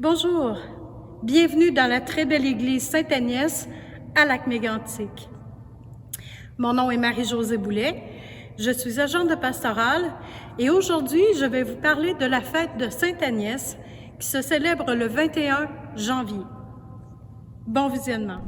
Bonjour, bienvenue dans la très belle église Sainte-Agnès à Lac-Mégantic. Mon nom est Marie-Josée Boulet, je suis agente de pastorale et aujourd'hui je vais vous parler de la fête de Sainte-Agnès qui se célèbre le 21 janvier. Bon visionnement.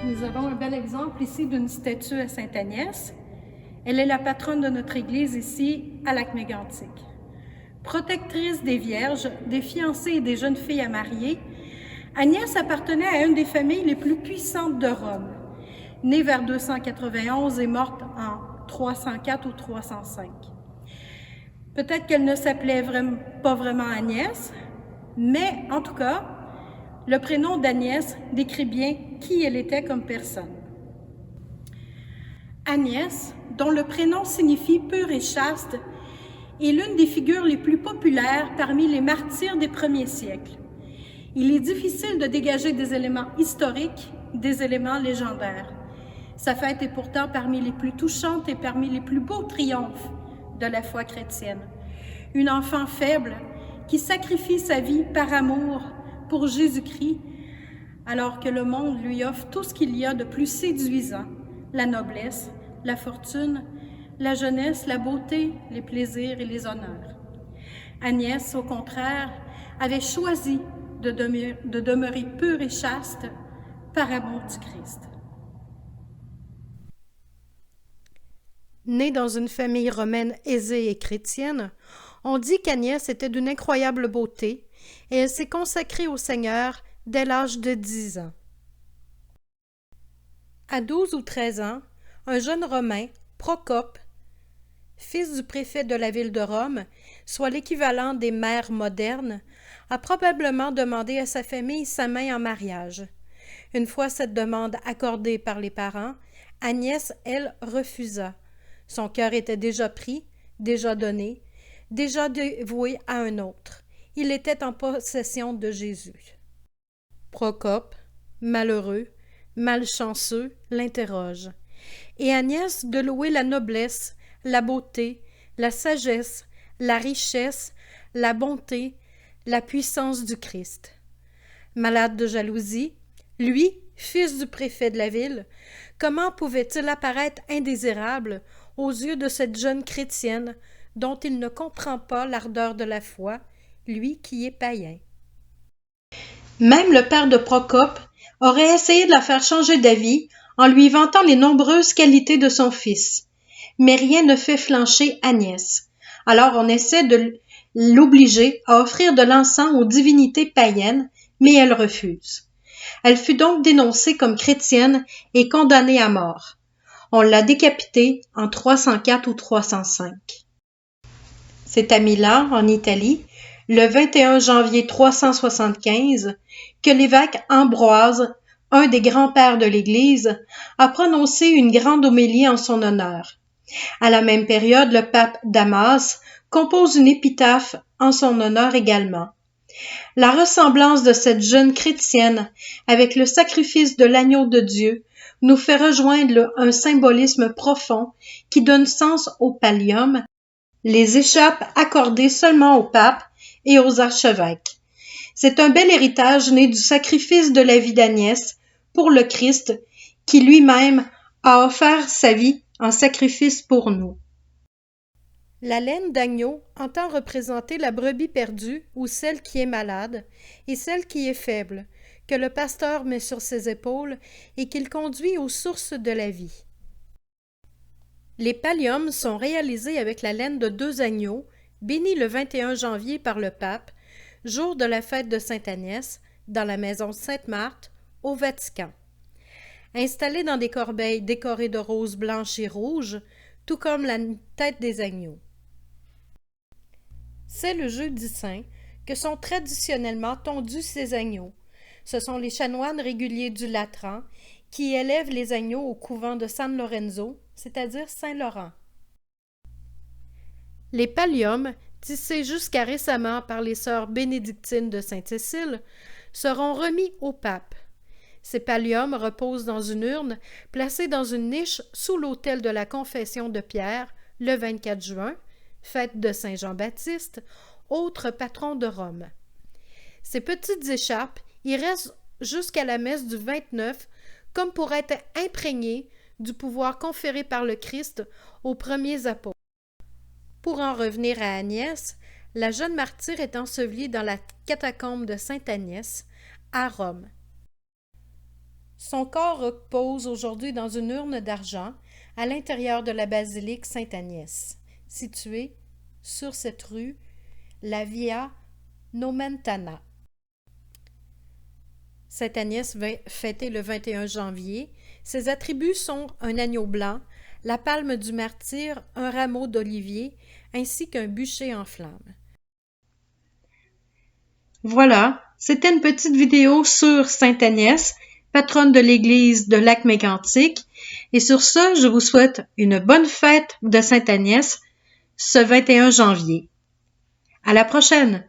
Nous avons un bel exemple ici d'une statue à Sainte-Agnès. Elle est la patronne de notre église ici à Lac-Mégantic. Protectrice des vierges, des fiancées et des jeunes filles à marier, Agnès appartenait à une des familles les plus puissantes de Rome. Née vers 291 et morte en 304 ou 305. Peut-être qu'elle ne s'appelait pas vraiment Agnès, mais en tout cas, le prénom d'Agnès décrit bien qui elle était comme personne. Agnès, dont le prénom signifie pure et chaste, est l'une des figures les plus populaires parmi les martyrs des premiers siècles. Il est difficile de dégager des éléments historiques, des éléments légendaires. Sa fête est pourtant parmi les plus touchantes et parmi les plus beaux triomphes de la foi chrétienne. Une enfant faible qui sacrifie sa vie par amour pour Jésus-Christ, alors que le monde lui offre tout ce qu'il y a de plus séduisant, la noblesse, la fortune, la jeunesse, la beauté, les plaisirs et les honneurs. Agnès, au contraire, avait choisi de demeurer pure et chaste par amour du Christ. Née dans une famille romaine aisée et chrétienne, on dit qu'Agnès était d'une incroyable beauté et elle s'est consacrée au Seigneur dès l'âge de 10 ans. À 12 ou 13 ans, un jeune Romain, Procope, fils du préfet de la ville de Rome, soit l'équivalent des maires modernes, a probablement demandé à sa famille sa main en mariage. Une fois cette demande accordée par les parents, Agnès, elle, refusa. Son cœur était déjà pris, déjà donné, déjà dévoué à un autre. Il était en possession de Jésus. Procope, malheureux, malchanceux, l'interroge. Et Agnès de louer la noblesse, la beauté, la sagesse, la richesse, la bonté, la puissance du Christ. Malade de jalousie, lui, fils du préfet de la ville, comment pouvait-il apparaître indésirable aux yeux de cette jeune chrétienne dont il ne comprend pas l'ardeur de la foi, lui qui est païen? Même le père de Procope aurait essayé de la faire changer d'avis en lui vantant les nombreuses qualités de son fils. Mais rien ne fait flancher Agnès. Alors on essaie de l'obliger à offrir de l'encens aux divinités païennes, mais elle refuse. Elle fut donc dénoncée comme chrétienne et condamnée à mort. On l'a décapitée en 304 ou 305. C'est à Milan, en Italie, le 21 janvier 375, que l'évêque Ambroise, un des grands-pères de l'Église, a prononcé une grande homélie en son honneur. À la même période, le pape Damas compose une épitaphe en son honneur également. La ressemblance de cette jeune chrétienne avec le sacrifice de l'agneau de Dieu nous fait rejoindre un symbolisme profond qui donne sens au pallium, les échappes accordées seulement au pape et aux archevêques. C'est un bel héritage né du sacrifice de la vie d'Agnès pour le Christ qui lui-même a offert sa vie en sacrifice pour nous. La laine d'agneau entend représenter la brebis perdue ou celle qui est malade et celle qui est faible, que le pasteur met sur ses épaules et qu'il conduit aux sources de la vie. Les palliums sont réalisés avec la laine de 2 agneaux, bénis le 21 janvier par le pape, jour de la fête de Sainte-Agnès, dans la maison Sainte-Marthe, au Vatican. Installés dans des corbeilles décorées de roses blanches et rouges, tout comme la tête des agneaux. C'est le jeudi saint que sont traditionnellement tondus ces agneaux. Ce sont les chanoines réguliers du Latran qui élèvent les agneaux au couvent de San Lorenzo, c'est-à-dire Saint-Laurent. Les palliums, tissés jusqu'à récemment par les sœurs bénédictines de Sainte-Cécile, seront remis au pape. Ces palliums reposent dans une urne placée dans une niche sous l'autel de la Confession de Pierre le 24 juin, fête de Saint Jean-Baptiste, autre patron de Rome. Ces petites écharpes y restent jusqu'à la messe du 29 comme pour être imprégnées du pouvoir conféré par le Christ aux premiers apôtres. Pour en revenir à Agnès, la jeune martyre est ensevelie dans la catacombe de Sainte Agnès, à Rome. Son corps repose aujourd'hui dans une urne d'argent à l'intérieur de la basilique Sainte-Agnès, située sur cette rue, la Via Nomentana. Sainte-Agnès va fêter le 21 janvier. Ses attributs sont un agneau blanc, la palme du martyr, un rameau d'olivier, ainsi qu'un bûcher en flammes. Voilà, c'était une petite vidéo sur Sainte Agnès, patronne de l'église de Lac-Mégantic. Et sur ce, je vous souhaite une bonne fête de Sainte Agnès ce 21 janvier. À la prochaine!